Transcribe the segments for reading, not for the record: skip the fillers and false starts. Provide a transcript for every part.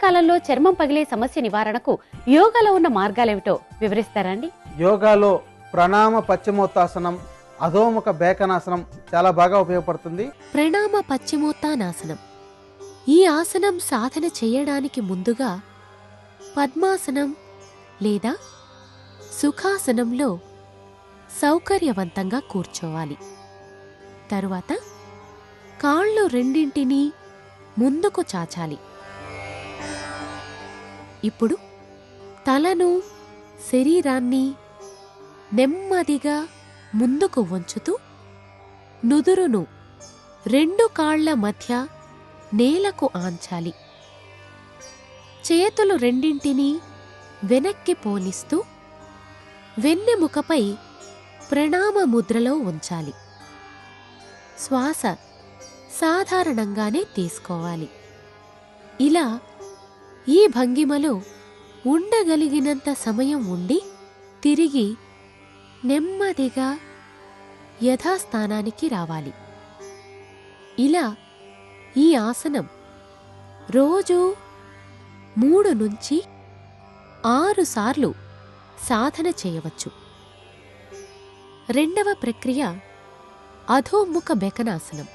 శీతాకాలంలో చర్మం పగిలే సమస్య నివారణకు యోగాలో ఉన్న మార్గాలేమిటో వివరిస్తారండి? యోగాలో ప్రణామ పశ్చిమోత్తాసనం, అధోముఖ బేకనాసనం చాలా బాగా ఉపయోగపడుతుంది. ప్రణామ పశ్చిమోత్తానాసనం. ఈ ఆసనం సాధన చేయడానికి ముందుగా పద్మాసనం లేదా సుఖాసనంలో సౌకర్యవంతంగా కూర్చోవాలి. తరువాత కాళ్ళు రెండింటినీ ముందుకు చాచాలి. ఇప్పుడు తలను, శరీరాన్ని నెమ్మదిగా ముందుకు వంచుతూ నుదురును రెండు కాళ్ల మధ్య నేలకు ఆంచాలి. చేతులు రెండింటినీ వెనక్కి పోనిస్తూ వెన్నెముకపై ప్రణామ ముద్రలో ఉంచాలి. శ్వాస సాధారణంగానే తీసుకోవాలి. ఇలా ఈ భంగిమలో ఉండగలిగినంత సమయం ఉండి తిరిగి నెమ్మదిగా యథాస్థానానికి రావాలి. ఇలా ఈ ఆసనం రోజూ 3 నుంచి 6 సార్లు సాధన చేయవచ్చు. రెండవ ప్రక్రియ అధోముఖ బెకనాసనం.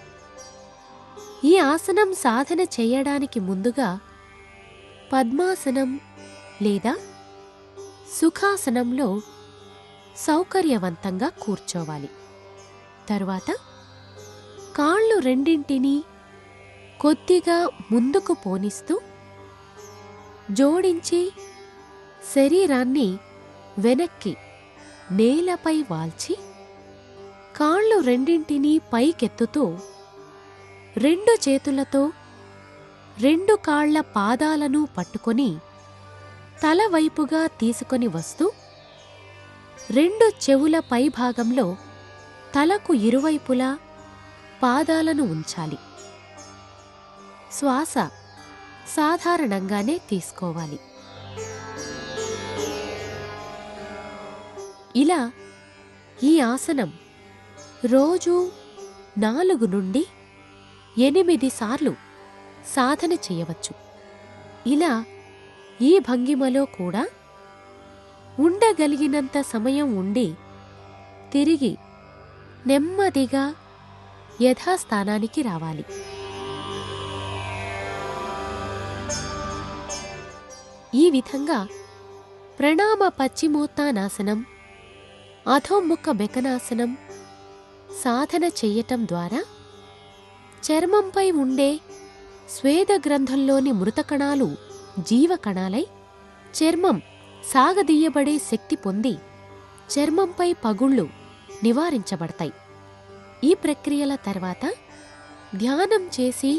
ఈ ఆసనం సాధన చేయడానికి ముందుగా పద్మాసనం లేదా సుఖాసనంలో సౌకర్యవంతంగా కూర్చోవాలి. తరువాత కాళ్ళు రెండింటినీ కొద్దిగా ముందుకు పోనిస్తూ జోడించి శరీరాన్ని వెనక్కి నేలపై వాల్చి కాళ్ళు రెండింటినీ పైకెత్తుతూ 2 చేతులతో 2 కాళ్ల పాదాలను పట్టుకొని తల వైపుగా తీసుకొని వస్తూ 2 చెవుల పైభాగంలో తలకు ఇరువైపులా పాదాలను ఉంచాలి. శ్వాస సాధారణంగానే తీసుకోవాలి. ఇలా ఈ ఆసనం రోజూ 4 నుండి 8 సార్లు సాధన చేయవచ్చు. ఇలా ఈ భంగిమలో కూడా ఉండగలిగినంత సమయం ఉండి తిరిగి నెమ్మదిగా యథాస్థానానికి రావాలి. ఈ విధంగా ప్రణామ పశ్చిమోత్తానాసనం, అధోముఖ బెకనాసనం సాధన చెయ్యటం ద్వారా చర్మంపై ఉండే స్వేదగ్రంథంలోని మృతకణాలు జీవకణాలై చర్మం సాగదీయబడే శక్తి పొంది చర్మంపై పగుళ్లు నివారించబడతాయి. ఈ ప్రక్రియల తర్వాత ధ్యానం చేసి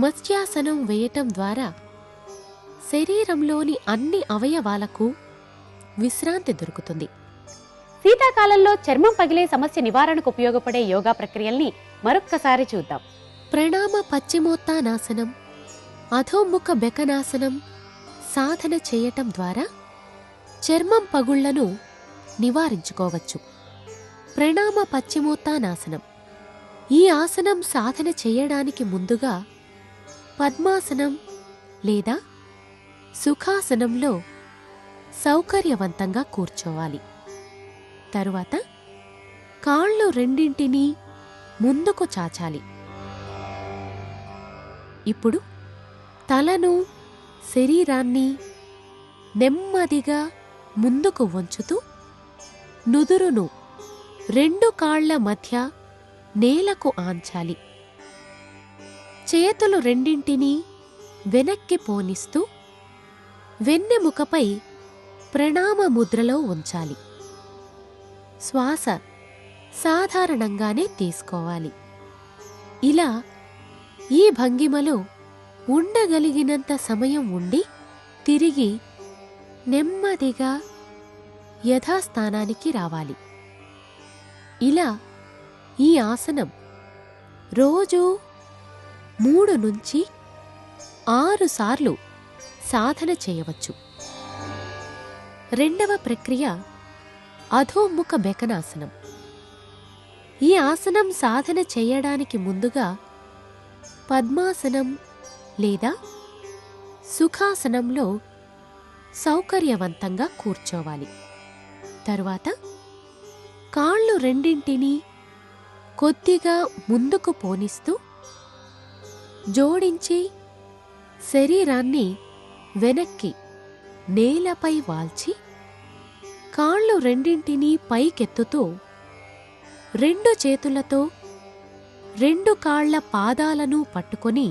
మత్స్యాసనం వేయటం ద్వారా శరీరంలోని అన్ని అవయవాలకు విశ్రాంతి దొరుకుతుంది. శీతాకాలంలో చర్మం పగిలే సమస్య నివారణకు ఉపయోగపడే యోగా ప్రక్రియల్ని మరొక్కసారి చూద్దాం. ప్రణామ పశ్చిమోత్తానాసనం, అధోముఖ బెకనాసనం సాధన చేయటం ద్వారా చర్మం పగుళ్లను నివారించుకోవచ్చు. ప్రణామ పశ్చిమోత్తానాసనం. ఈ ఆసనం సాధన చేయడానికి ముందుగా పద్మాసనం లేదా సుఖాసనంలో సౌకర్యవంతంగా కూర్చోవాలి. తరువాత కాళ్ళు రెండింటినీ ముందుకు చాచాలి. ఇప్పుడు తలను, శరీరాన్ని నెమ్మదిగా ముందుకు వంచుతూ నుదురును 2 కాళ్ల మధ్య నేలకు ఆంచాలి. చేతులు రెండింటినీ వెనక్కి పోనిస్తూ వెన్నెముకపై ప్రణామ ముద్రలో ఉంచాలి. శ్వాస సాధారణంగానే తీసుకోవాలి. ఇలా ఈ భంగిమలో ఉండగలిగినంత సమయం ఉండి తిరిగి నెమ్మదిగా యథాస్థానానికి రావాలి. ఇలా ఈ ఆసనం రోజూ 3 నుంచి 6 సార్లు సాధన చేయవచ్చు. రెండవ ప్రక్రియ అధోముఖ బెకనాసనం. ఈ ఆసనం సాధన చేయడానికి ముందుగా పద్మాసనం లేదా సుఖాసనంలో సౌకర్యవంతంగా కూర్చోవాలి. తరువాత కాళ్ళు రెండింటినీ కొద్దిగా ముందుకు పోనిస్తూ జోడించి శరీరాన్ని వెనక్కి నేలపై వాల్చి కాళ్ళు రెండింటినీ పైకెత్తుతూ రెండు చేతులతో రెండు కాళ్ల పాదాలను పట్టుకొని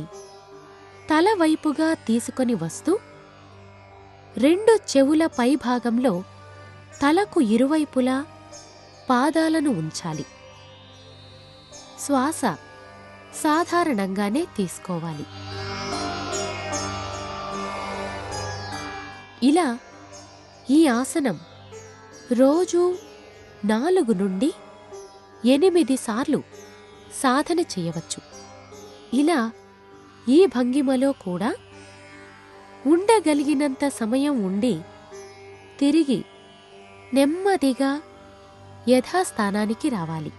తల వైపుగా తీసుకొని వస్తూ రెండు చెవుల పైభాగంలో తలకు ఇరువైపులా పాదాలను ఉంచాలి. శ్వాస సాధారణంగానే తీసుకోవాలి. ఇలా ఈ ఆసనం రోజూ 4 నుండి 8 సార్లు సాధన చేయవచ్చు. ఇలా ఈ భంగిమలో కూడా ఉండగలిగినంత సమయం ఉండి తిరిగి నెమ్మదిగా యథాస్థానానికి రావాలి.